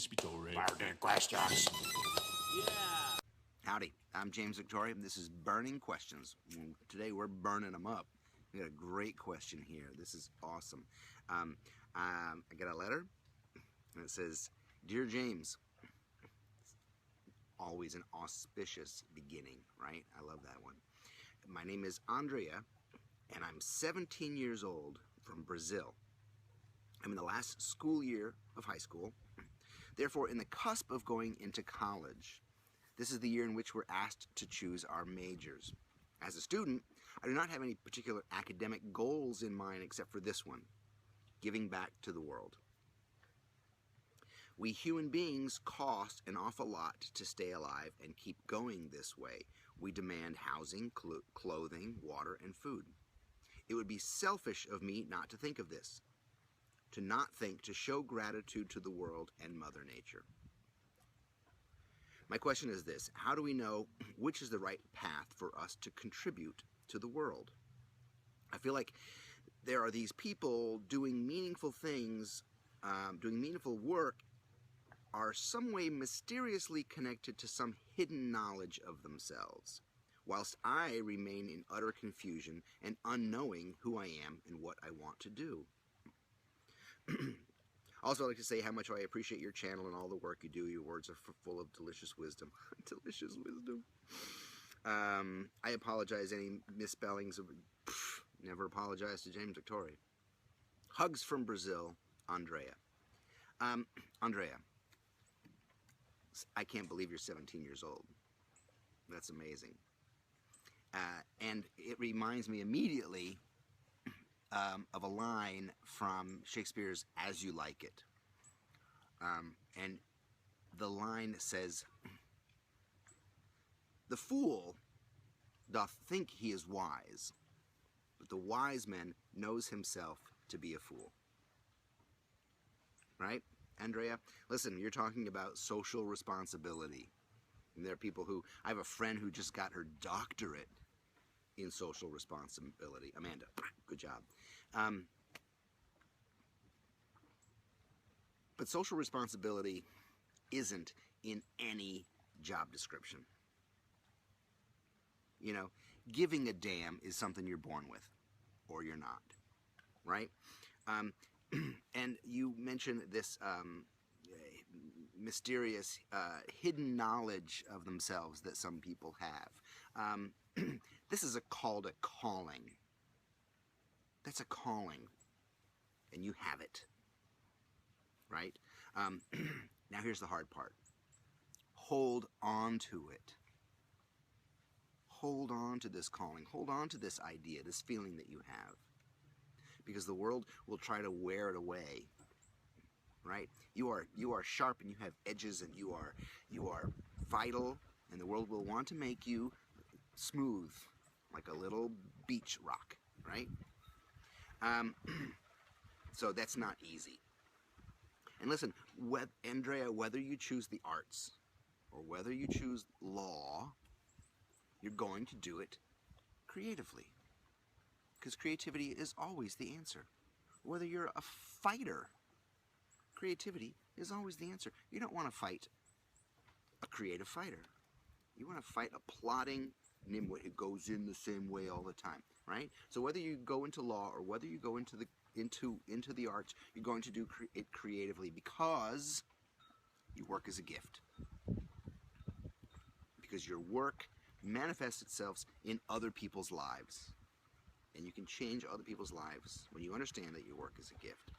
Victore. Burning questions. Yeah. Howdy, I'm James Victore, and this is Burning Questions. Today we're burning them up. We got a great question here. This is awesome. I got a letter, and it says, "Dear James," always an auspicious beginning, right? I love that one. "My name is Andrea, and I'm 17 years old from Brazil. I'm in the last school year of high school, therefore in the cusp of going into college. This is the year in which we're asked to choose our majors. As a student, I do not have any particular academic goals in mind except for this one: giving back to the world. We human beings cost an awful lot to stay alive and keep going this way. We demand housing, clothing, water, and food. It would be selfish of me not to think of this, to not think to show gratitude to the world and Mother Nature. My question is this: how do we know which is the right path for us to contribute to the world? I feel like there are these people doing meaningful things, doing meaningful work, are some way mysteriously connected to some hidden knowledge of themselves, whilst I remain in utter confusion and unknowing who I am and what I want to do. Also, I'd like to say how much I appreciate your channel and all the work you do. Your words are full of delicious wisdom." Delicious wisdom. I apologize any misspellings. Never apologize to James Victore. Hugs from Brazil, Andrea. Andrea, I can't believe you're 17 years old. That's amazing. And it reminds me immediately of a line from Shakespeare's As You Like It. And the line says, "The fool doth think he is wise, but the wise man knows himself to be a fool." Right, Andrea? Listen, you're talking about social responsibility. And there are people who, I have a friend who just got her doctorate in social responsibility. Amanda, good job. But social responsibility isn't in any job description. You know, giving a damn is something you're born with, or you're not, right? And you mentioned this mysterious hidden knowledge of themselves that some people have. This is called a calling. That's a calling, and you have it, right? Now here's the hard part. Hold on to it. Hold on to this calling. Hold on to this idea, this feeling that you have, because the world will try to wear it away. Right? You are sharp, and you have edges, and you are vital, and the world will want to make you smooth, like a little beach rock, right? So that's not easy. And listen, Andrea, whether you choose the arts or whether you choose law, you're going to do it creatively, because creativity is always the answer. Whether you're a fighter, creativity is always the answer. You don't want to fight a creative fighter. You want to fight a plotting nimwit who goes in the same way all the time, right? So whether you go into law or whether you go into the arts, you're going to do it creatively, because your work is a gift. Because your work manifests itself in other people's lives, and you can change other people's lives when you understand that your work is a gift.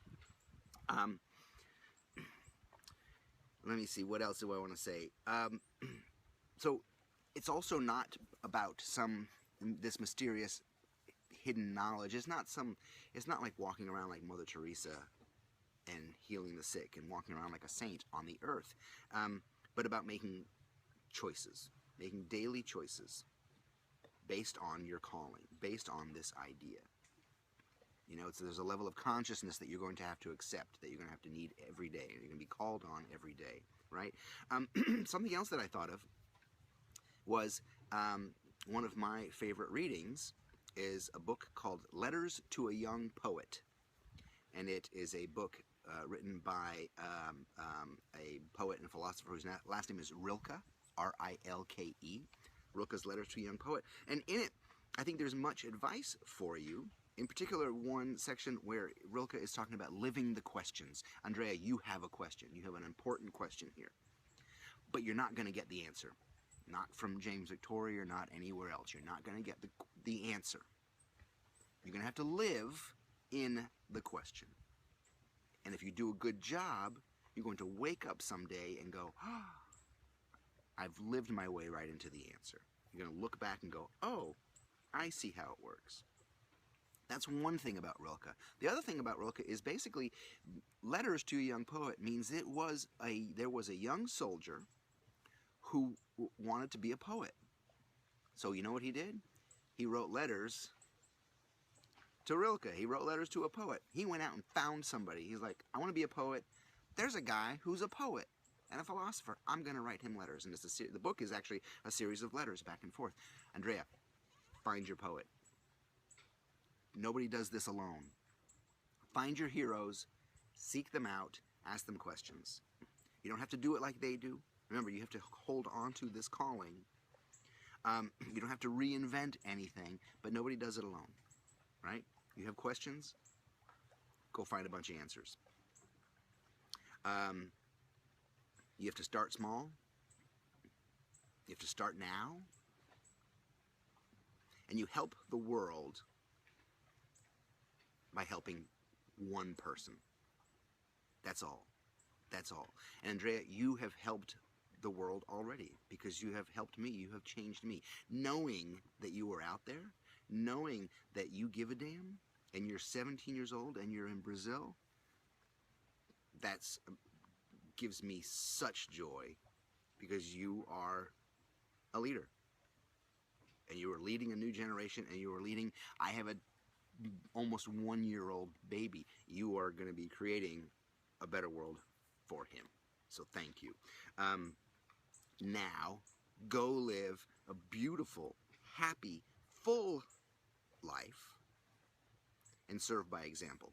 Let me see, what else do I want to say? So it's also not about this mysterious hidden knowledge. It's not like walking around like Mother Teresa and healing the sick and walking around like a saint on the earth, but about making choices, making daily choices based on your calling, based on this idea. You know, there's a level of consciousness that you're going to have to accept, that you're going to have to need every day. You're going to be called on every day, right? Something else that I thought of was one of my favorite readings is a book called Letters to a Young Poet. And it is a book written by a poet and philosopher whose last name is Rilke, Rilke. Rilke's Letters to a Young Poet. And in it, I think there's much advice for you. In particular, one section where Rilke is talking about living the questions. Andrea, you have a question. You have an important question here. But you're not going to get the answer. Not from James Victore or not anywhere else. You're not going to get the answer. You're going to have to live in the question. And if you do a good job, you're going to wake up someday and go, oh, I've lived my way right into the answer. You're going to look back and go, oh, I see how it works. That's one thing about Rilke. The other thing about Rilke is basically Letters to a Young Poet means there was a young soldier who wanted to be a poet. So you know what he did? He wrote letters to Rilke. He wrote letters to a poet. He went out and found somebody. He's like, I want to be a poet. There's a guy who's a poet and a philosopher. I'm going to write him letters. And the book is actually a series of letters back and forth. Andrea, find your poet. Nobody does this alone. Find your heroes, seek them out, ask them questions. You don't have to do it like they do. Remember, you have to hold on to this calling. You don't have to reinvent anything, but nobody does it alone, right? You have questions, go find a bunch of answers. You have to start small. You have to start now. And you help the world by helping one person. That's all. That's all. And Andrea, you have helped the world already because you have helped me. You have changed me. Knowing that you are out there, knowing that you give a damn, and you're 17 years old and you're in Brazil, that's gives me such joy because you are a leader. And you are leading a new generation, and you are leading, I have a almost 1-year-old baby. You are going to be creating a better world for him. So thank you. Now, go live a beautiful, happy, full life and serve by example.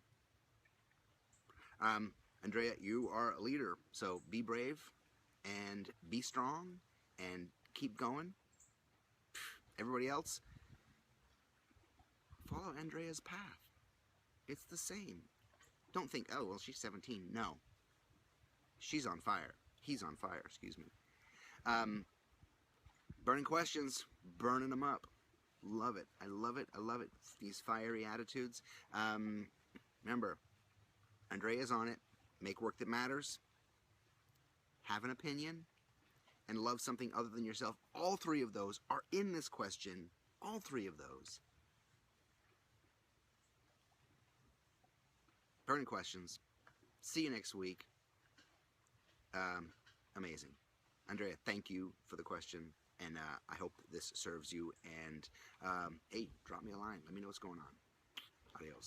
Andrea, you are a leader, so be brave and be strong and keep going. Everybody else, follow Andrea's path. It's the same. Don't think, oh, well, she's 17. No. She's on fire. He's on fire, excuse me. Burning questions, burning them up. Love it. I love it. I love it. These fiery attitudes. Remember, Andrea's on it. Make work that matters. Have an opinion. And love something other than yourself. All three of those are in this question. All three of those. Burning questions. See you next week. Amazing. Andrea, thank you for the question. And I hope this serves you. And hey, drop me a line. Let me know what's going on. Adios.